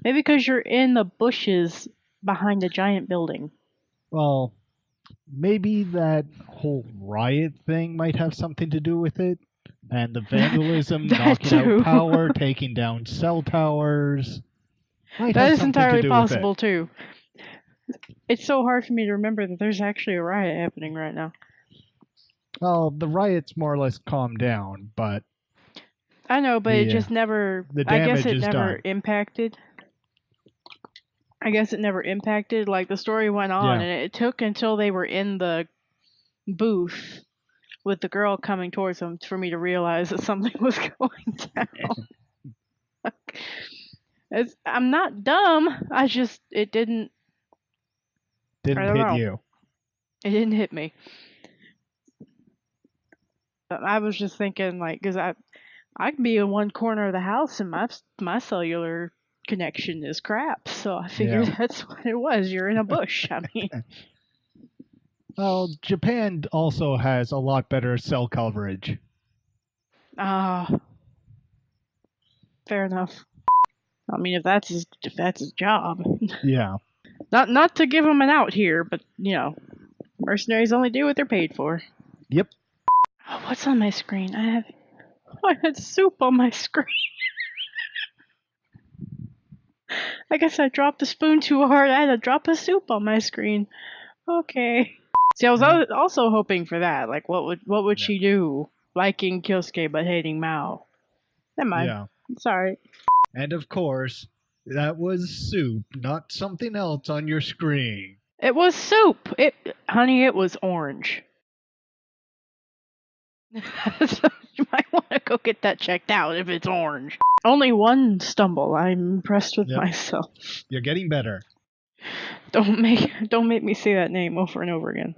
Maybe because you're in the bushes behind a giant building. Well, maybe that whole riot thing might have something to do with it. And the vandalism, That knocking out too. power, taking down cell towers, might That have is something to entirely do with it. possible too. It's so hard for me to remember that there's actually a riot happening right now. Well, the riots more or less calmed down, but I know, but it just the never. the I guess damage it is never done. impacted. I guess it never impacted. Like the story went on, Yeah. and it took until they were in the booth with the girl coming towards them for me to realize that something was going down. I'm not dumb. I just it didn't. I Didn't don't hit know. you. It didn't hit me. But I was just thinking like, because I can be in one corner of the house and my cellular connection is crap. So I figured Yeah. that's what it was. You're in a bush. I mean, Well, Japan also has a lot better cell coverage. fair enough. I mean, if that's his job. Yeah. Not to give him an out here, but mercenaries only do what they're paid for. Yep. Oh, what's on my screen? I had soup on my screen. I guess I dropped the spoon too hard. I had a drop of soup on my screen. Okay. See, I was also hoping for that. Like, what would she do? Liking Kyosuke but hating Mao. Never mind. Yeah. It's alright. And of course, that was soup, not something else on your screen. It was soup. Honey, it was orange. So you might want to go get that checked out if it's orange. Only one stumble. I'm impressed with myself. You're getting better. Don't make me say that name over and over again.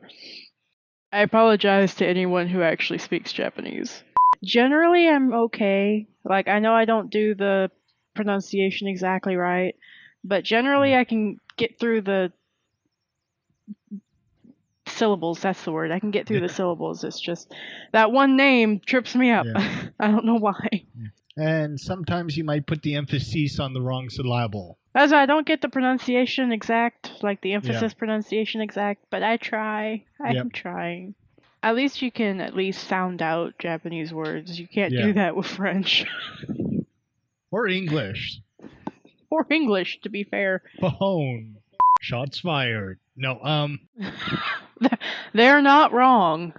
I apologize to anyone who actually speaks Japanese. Generally, I'm okay. Like, I know I don't do the pronunciation exactly right, but generally I can get through the syllables. That's the word. I can get through the syllables. It's just that one name trips me up. Yeah. I don't know why. And sometimes you might put the emphasis on the wrong syllable. That's why I don't get the pronunciation exact, like the emphasis pronunciation exact, but I try. I'm trying. At least you can at least sound out Japanese words. You can't do that with French. Or English. Or English, to be fair. Phone. Shots fired. No, They're not wrong.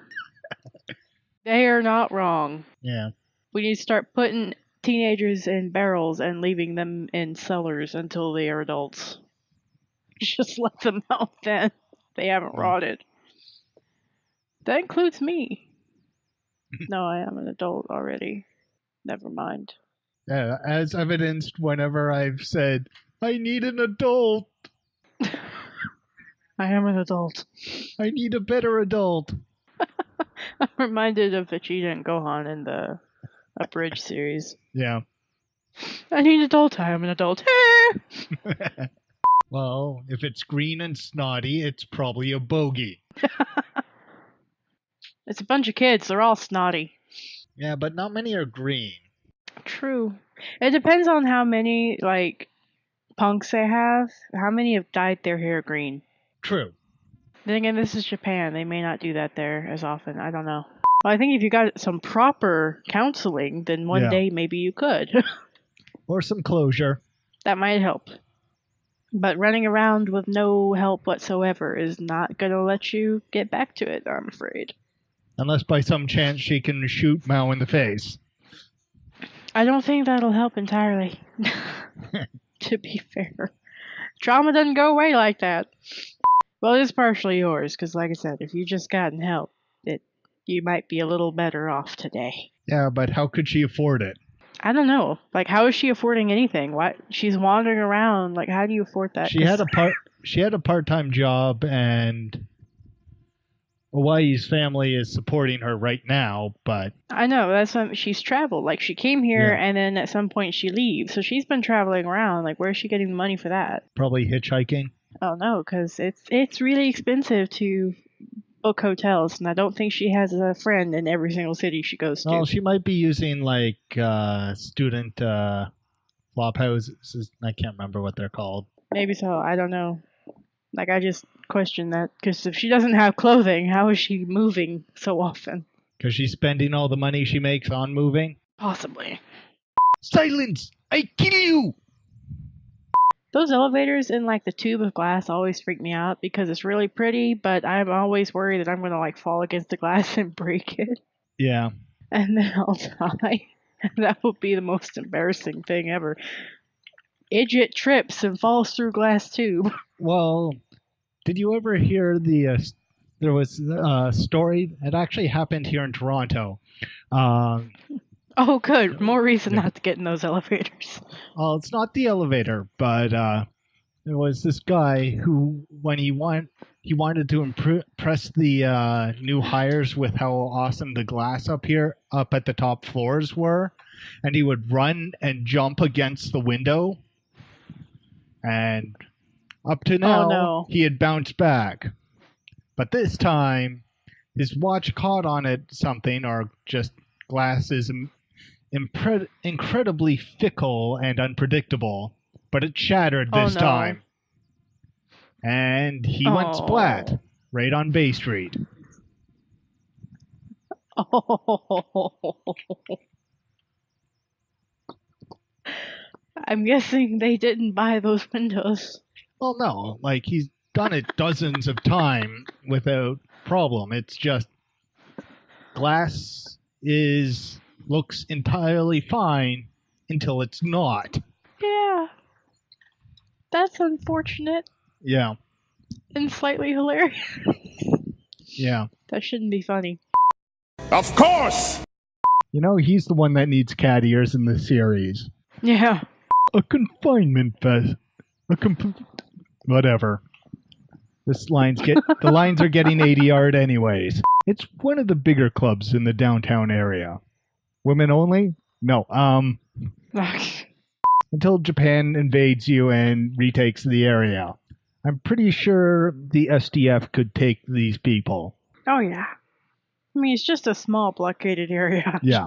They are not wrong. Yeah. We need to start putting teenagers in barrels and leaving them in cellars until they are adults. Just let them out then. They haven't rotted. That includes me. No, I am an adult already. Never mind. Yeah, as evidenced whenever I've said, I need an adult. I am an adult. I need a better adult. I'm reminded of Vegeta and Gohan in the Abridged series. Yeah. I need an adult. I am an adult. Well, if it's green and snotty, it's probably a bogey. It's a bunch of kids. They're all snotty. Yeah, but not many are green. True. It depends on how many, punks they have. How many have dyed their hair green? True. Then again, this is Japan. They may not do that there as often. I don't know. Well, I think if you got some proper counseling, then one day maybe you could. Or some closure. That might help. But running around with no help whatsoever is not going to let you get back to it, I'm afraid. Unless by some chance she can shoot Maou in the face. I don't think that'll help entirely. To be fair. Trauma doesn't go away like that. Well, it is partially yours, because like I said, if you just gotten help, you might be a little better off today. Yeah, but how could she afford it? I don't know. Like, how is she affording anything? What? She's wandering around. Like, how do you afford that? She had a part-time job, and Hawaii's family is supporting her right now, but... I know, that's when she's traveled. Like, she came here, and then at some point she leaves. So she's been traveling around. Like, where's she getting the money for that? Probably hitchhiking. Oh, no, because it's really expensive to book hotels, and I don't think she has a friend in every single city she goes to. Well, she might be using, student flop houses. I can't remember what they're called. Maybe so. I don't know. Like, I just question that. Because if she doesn't have clothing, how is she moving so often? Because she's spending all the money she makes on moving? Possibly. Silence! I kill you! Those elevators in, like, the tube of glass always freak me out because it's really pretty, but I'm always worried that I'm going to, like, fall against the glass and break it. Yeah. And then I'll die. And that would be the most embarrassing thing ever. Idjit trips and falls through glass tube. Well, did you ever hear there was a story, it actually happened here in Toronto. Oh, good. More reason not to get in those elevators. Well, it's not the elevator, but there was this guy who, when he wanted to impress the new hires with how awesome the glass up at the top floors were, and he would run and jump against the window. And up to now, he had bounced back. But this time, his watch caught on it something, or just glass is incredibly fickle and unpredictable. But it shattered this time. And he went splat right on Bay Street. I'm guessing they didn't buy those windows. Well, no. Like, he's done it dozens of times without problem. It's just glass looks entirely fine until it's not. Yeah. That's unfortunate. Yeah. And slightly hilarious. Yeah. That shouldn't be funny. Of course! You know, he's the one that needs cat ears in the series. Yeah. A confinement vest. Whatever. The lines are getting ADR'd anyways. It's one of the bigger clubs in the downtown area. Women only? No. Until Japan invades you and retakes the area. I'm pretty sure the SDF could take these people. Oh, yeah. I mean, it's just a small blockaded area. Yeah.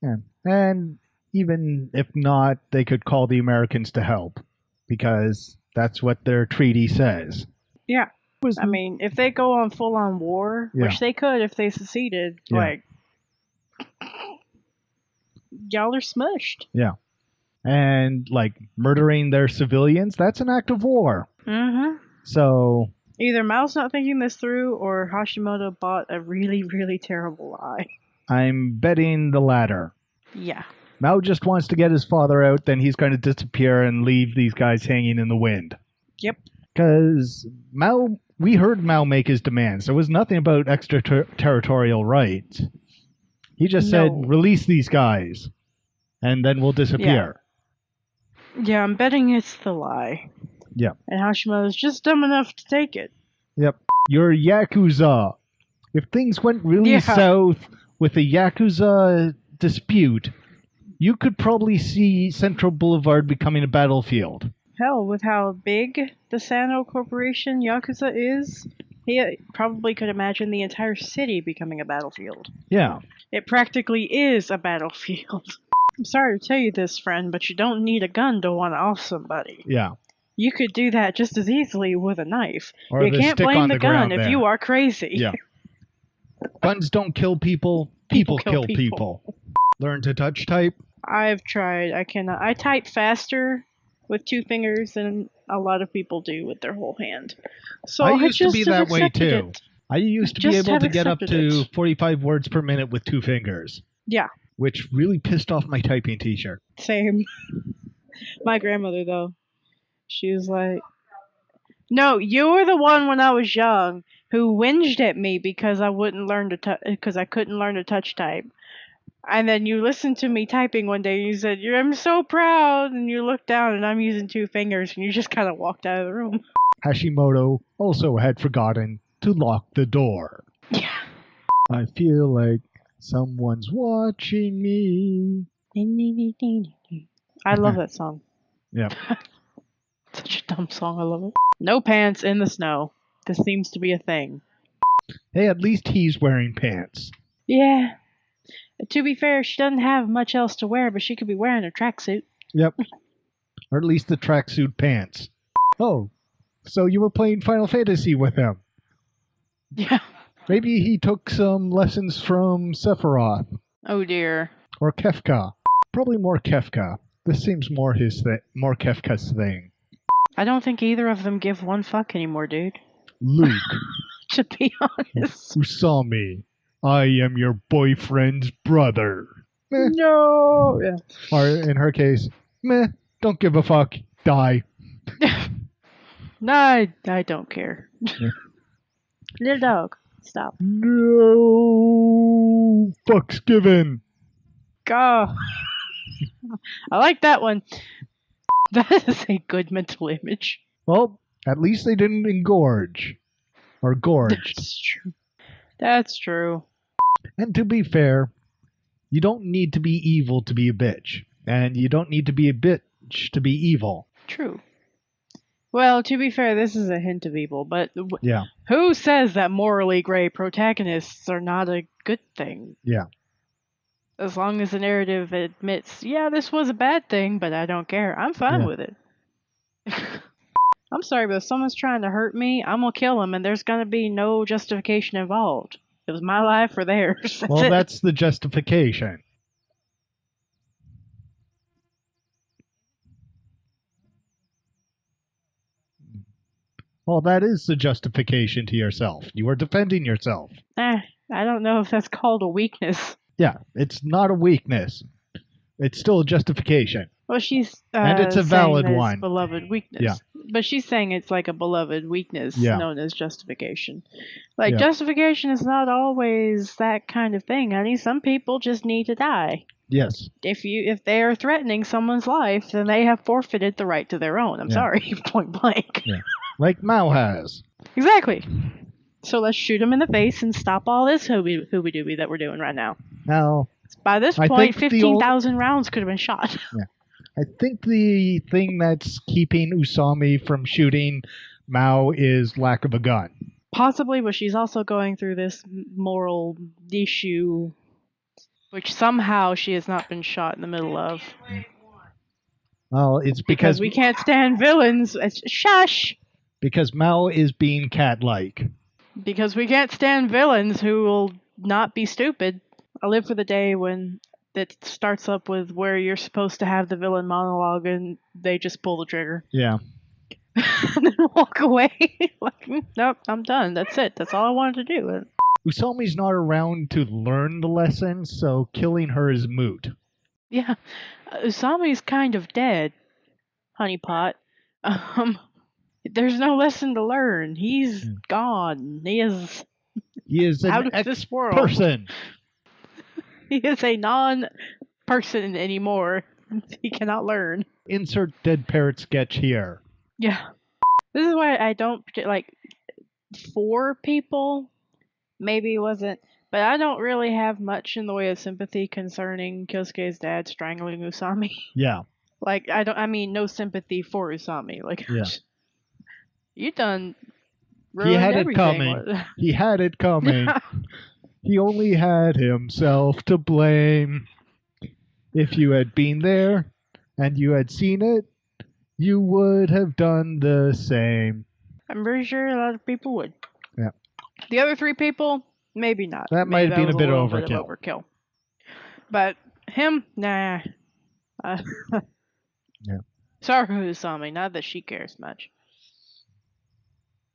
Yeah. And even if not, they could call the Americans to help. Because that's what their treaty says. Yeah. I mean, if they go on full-on war, which they could if they seceded, like, y'all are smushed. Yeah. And, like, murdering their civilians, that's an act of war. Mm-hmm. So... either Mao's not thinking this through, or Hashimoto bought a really, really terrible lie. I'm betting the latter. Yeah. Mao just wants to get his father out, then he's going to disappear and leave these guys hanging in the wind. Yep. Because we heard Mao make his demands. There was nothing about extraterritorial rights. He just said, release these guys, and then we'll disappear. Yeah, I'm betting it's the lie. Yeah. And Hashimoto's just dumb enough to take it. Yep. You're Yakuza. If things went really south with a Yakuza dispute, you could probably see Central Boulevard becoming a battlefield. Hell, with how big the Sano Corporation Yakuza is, he probably could imagine the entire city becoming a battlefield. Yeah. It practically is a battlefield. I'm sorry to tell you this, friend, but you don't need a gun to one off somebody. Yeah. You could do that just as easily with a knife. Or you can't blame the gun if you are crazy. Yeah. Guns don't kill people. People kill people. Learn to touch type. I've tried. I cannot. I type faster with 2 fingers than a lot of people do with their whole hand. So I used to be that way too. It. I used to be able to get up to 45 words per minute with 2 fingers. Yeah. Which really pissed off my typing teacher. Same. My grandmother, though. She was like, no, you were the one when I was young who whinged at me because I couldn't learn to touch type. And then you listened to me typing one day and you said, I'm so proud. And you looked down and I'm using 2 fingers and you just kind of walked out of the room. Hashimoto also had forgotten to lock the door. Yeah. I feel like someone's watching me. I love that song. Yeah. Such a dumb song. I love it. No pants in the snow. This seems to be a thing. Hey, at least he's wearing pants. Yeah. To be fair, she doesn't have much else to wear, but she could be wearing a tracksuit. Yep. Or at least the tracksuit pants. Oh, so you were playing Final Fantasy with him. Yeah. Maybe he took some lessons from Sephiroth. Oh dear. Or Kefka. Probably more Kefka. This seems more more Kefka's thing. I don't think either of them give one fuck anymore, dude. Luke. To be honest. Usami. I am your boyfriend's brother. Meh. No. Yeah. Or in her case, meh, don't give a fuck. Die. No, I don't care. Yeah. Little dog, stop. No. Fuck's given. Go. I like that one. That is a good mental image. Well, at least they didn't engorge. Or gorged. That's true. That's true. And to be fair, you don't need to be evil to be a bitch. And you don't need to be a bitch to be evil. True. Well, to be fair, this is a hint of evil, but Yeah. who says that morally gray protagonists are not a good thing? Yeah. As long as the narrative admits, yeah, this was a bad thing, but I don't care. I'm fine with it. I'm sorry, but if someone's trying to hurt me, I'm gonna kill them, and there's gonna be no justification involved. It was my life or theirs. That's the justification. Well, that is the justification to yourself. You are defending yourself. I don't know if that's called a weakness. Yeah, it's not a weakness. It's still a justification. Well, she's and it's a valid saying one. Beloved weakness. Yeah. But she's saying it's like a beloved weakness known as justification. Like, Yeah. justification is not always that kind of thing, honey. Some people just need to die. Yes. If they are threatening someone's life, then they have forfeited the right to their own. I'm sorry, point blank. Yeah. Like Maou has. Exactly. So let's shoot him in the face and stop all this hooby-dooby that we're doing right now. Now, by this point, 15,000 rounds could have been shot. Yeah. I think the thing that's keeping Usami from shooting Maou is lack of a gun. Possibly, but she's also going through this moral issue, which somehow she has not been shot in the middle of. Well, it's because we can't stand villains. Shush! Because Maou is being cat-like. Because we can't stand villains who will not be stupid. I live for the day when it starts up with where you're supposed to have the villain monologue and they just pull the trigger. Yeah. And then walk away. Like, nope, I'm done. That's it. That's all I wanted to do. Usami's not around to learn the lesson, so killing her is moot. Yeah. Usami's kind of dead, honeypot. There's no lesson to learn. He's gone. He is an out of this world. Person. He is a non-person anymore. He cannot learn. Insert dead parrot sketch here. Yeah. This is why I don't, like, 4 people maybe wasn't, but I don't really have much in the way of sympathy concerning Kyosuke's dad strangling Usami. Yeah. Like, I mean, no sympathy for Usami. Like, yeah. You done ruined He had everything. It coming. He had it coming. He only had himself to blame. If you had been there and you had seen it, you would have done the same. I'm pretty sure a lot of people would. Yeah. The other 3 people, maybe not. That might have been a bit of overkill. But him, nah. Yeah. Sorry, Usami. Not that she cares much.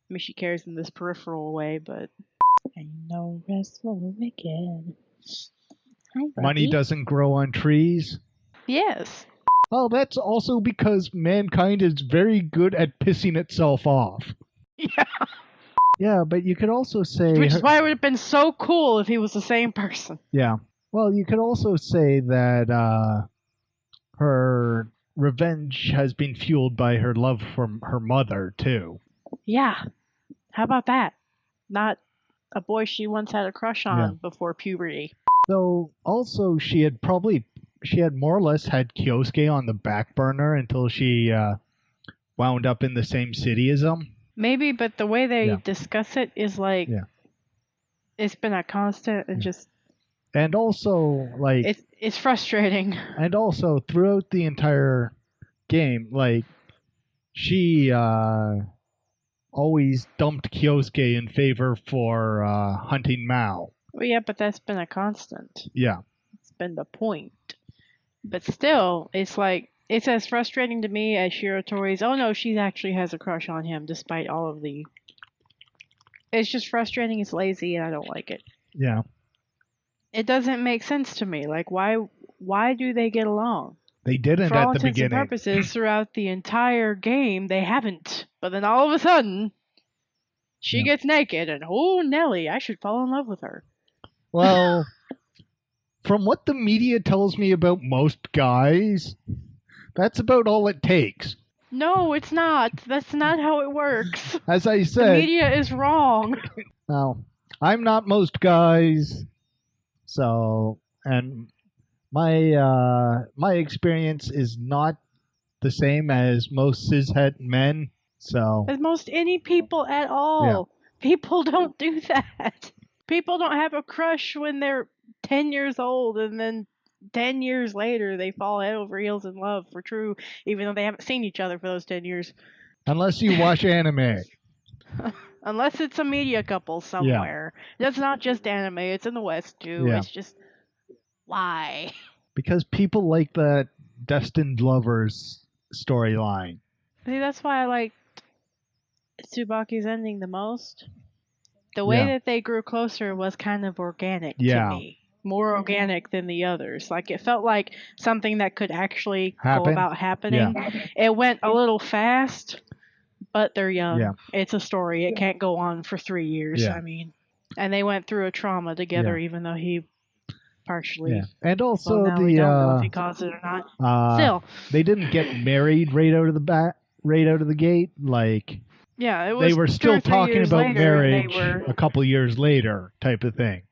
I mean, she cares in this peripheral way, but I know rest for the wicked. Hi, Money doesn't grow on trees. Yes. Well, that's also because mankind is very good at pissing itself off. Yeah. Yeah, but you could also say... Which is why it would have been so cool if he was the same person. Yeah. Well, you could also say that her revenge has been fueled by her love for her mother, too. Yeah. How about that? Not a boy she once had a crush on before puberty. Though, also, she had more or less had Kyosuke on the back burner until she wound up in the same city as him. Maybe, but the way they discuss it is like... Yeah. It's been a constant and just... And also, like, It's frustrating. and also throughout the entire game, like, she always dumped Kyosuke in favor for hunting Maou. Well, yeah, but that's been a constant. Yeah. It's been the point. But still, it's like, it's as frustrating to me as Shiratori's, oh no, she actually has a crush on him despite all of the... It's just frustrating, it's lazy, and I don't like it. Yeah. It doesn't make sense to me. Like, why do they get along? They didn't For all at the intents and beginning. purposes, throughout the entire game, they haven't. But then all of a sudden, she gets naked, and oh, Nelly, I should fall in love with her. Well, from what the media tells me about most guys, that's about all it takes. No, it's not. That's not how it works. As I The said, media is wrong. now, I'm not most guys, so, and my experience is not the same as most cishet men, so. As most any people at all. People don't do that. People don't have a crush when they're 10 years old and then 10 years later they fall head over heels in love for true, even though they haven't seen each other for those 10 years. Unless you watch anime. Unless it's a media couple somewhere. That's not just anime, it's in the West too. Yeah. It's just, why? Because people like the destined lovers storyline. See, that's why I liked Tsubaki's ending the most. The way that they grew closer was kind of organic to me. More organic than the others. Like, it felt like something that could actually go about happening. Yeah. It went a little fast, but they're young. Yeah. It's a story. It can't go on for 3 years. Yeah. I mean, and they went through a trauma together, even though he partially. Yeah. And also well, we don't know if he caused it or not. Still, they didn't get married right out of the gate. Like. Yeah, it was. They were still talking about marriage a couple years later, type of thing.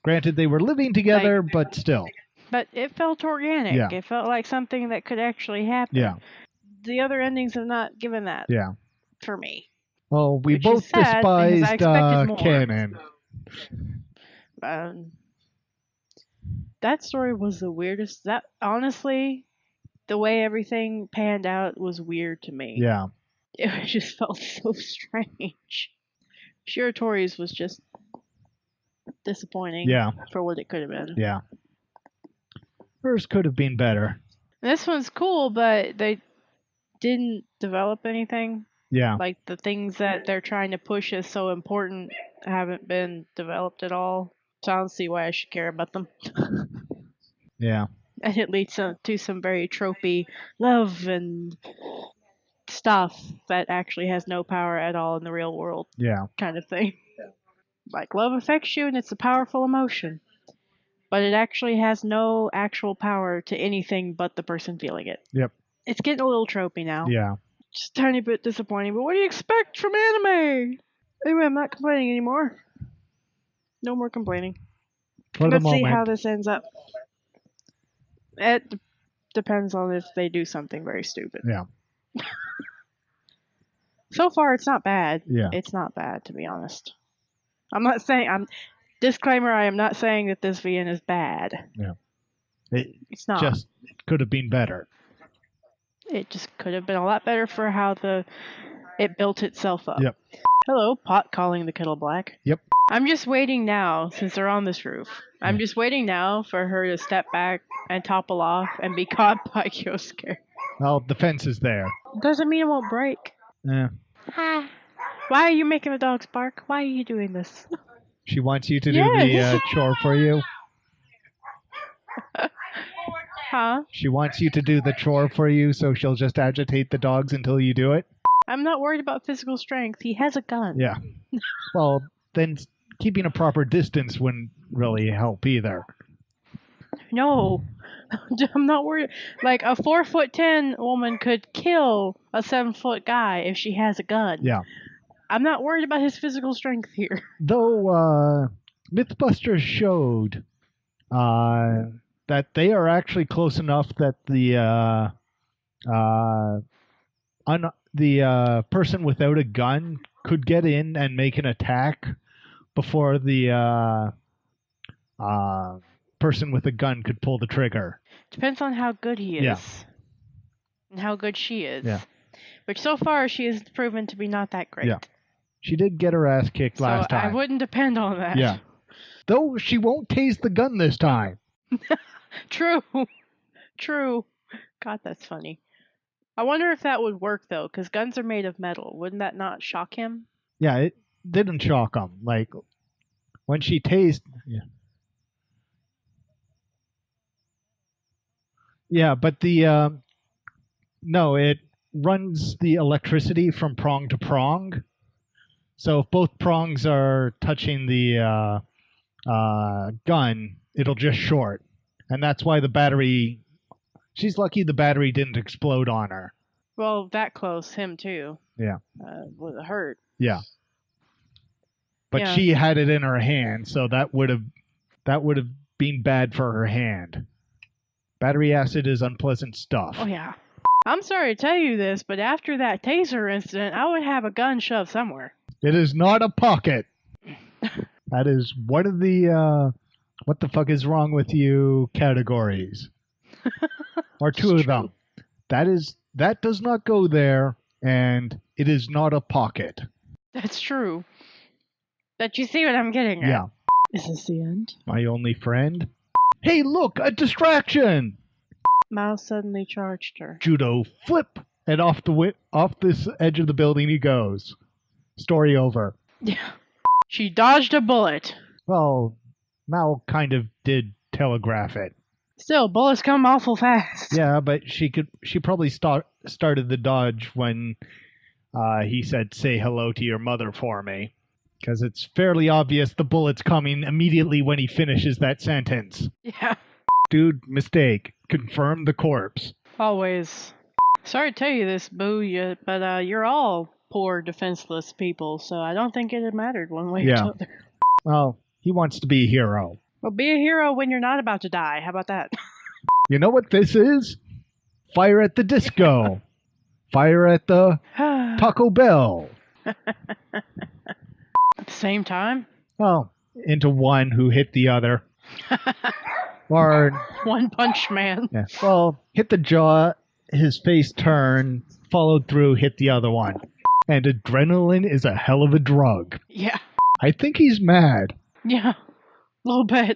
Granted, they were living together, but still. But it felt organic. Yeah. It felt like something that could actually happen. Yeah. The other endings have not given that. Yeah. For me. Well, we both despised canon. That story was the weirdest. That honestly, the way everything panned out was weird to me. Yeah. It just felt so strange. Shiratori's was just disappointing for what it could have been. Yeah. Hers could have been better. This one's cool, but they didn't develop anything. Yeah. Like, the things that they're trying to push as so important haven't been developed at all. So I don't see why I should care about them. Yeah. And it leads to some very tropey love and stuff that actually has no power at all in the real world. Yeah. Kind of thing. Yeah. Like, love affects you and it's a powerful emotion. But it actually has no actual power to anything but the person feeling it. Yep. It's getting a little tropey now. Yeah. Just a tiny bit disappointing, but what do you expect from anime? Anyway, I'm not complaining anymore. No more complaining. Let's see how this ends up. It depends on if they do something very stupid. Yeah. So far, it's not bad. Yeah. It's not bad, to be honest. Disclaimer, I am not saying that this VN is bad. Yeah. It's not. It could have been better. It just could have been a lot better for how it built itself up. Yep. Hello, pot calling the kettle black. Yep. I'm just waiting now, since they're on this roof. I'm just waiting now for her to step back and topple off and be caught by Kyosuke. Well, the fence is there. Doesn't mean it won't break. Yeah. Why are you making the dogs bark? Why are you doing this? She wants you to do the chore for you. Huh? She wants you to do the chore for you, so she'll just agitate the dogs until you do it. I'm not worried about physical strength. He has a gun. Yeah. Well, then keeping a proper distance wouldn't really help either. No. I'm not worried. Like, a 4'10" woman could kill a 7-foot guy if she has a gun. Yeah. I'm not worried about his physical strength here. Though, Mythbusters showed that they are actually close enough that the person without a gun could get in and make an attack before the person with a gun could pull the trigger. Depends on how good he is. Yeah. And how good she is. Yeah. Which so far she has proven to be not that great. Yeah. She did get her ass kicked last time. I wouldn't depend on that. Yeah. Though she won't tase the gun this time. True. True. God, that's funny. I wonder if that would work, though, because guns are made of metal. Wouldn't that not shock him? Yeah, it didn't shock him. Like, when she tased... Yeah. Yeah, but the... no, it runs the electricity from prong to prong. So if both prongs are touching the gun, it'll just short. And that's why the battery... She's lucky the battery didn't explode on her. Well, that close, him too. Yeah. Would hurt. Yeah. But Yeah. she had it in her hand, so that would have been bad for her hand. Battery acid is unpleasant stuff. Oh, yeah. I'm sorry to tell you this, but after that taser incident, I would have a gun shoved somewhere. It is not a pocket. That is one of the what the fuck is wrong with you categories. Or two of them. That does not go there, and it is not a pocket. That's true. But you see what I'm getting at. Yeah. Is this the end? My only friend. Hey, look, a distraction! Maou suddenly charged her. Judo flip, and off this edge of the building he goes. Story over. Yeah. She dodged a bullet. Well, Maou kind of did telegraph it. Still, bullets come awful fast. Yeah, but she probably started the dodge when he said, "Say hello to your mother for me," because it's fairly obvious the bullet's coming immediately when he finishes that sentence. Yeah. Dude, mistake. Confirm the corpse. Always. Sorry to tell you this, Boo, but you're all poor, defenseless people, so I don't think it mattered one way or the other. Well, he wants to be a hero. Well, be a hero when you're not about to die. How about that? You know what this is? Fire at the disco. Fire at the Taco Bell. At the same time? Well, into one who hit the other. Or... One punch man. Yeah. Well, hit the jaw, his face turned, followed through, hit the other one. And adrenaline is a hell of a drug. Yeah. I think he's mad. Yeah. A little bit.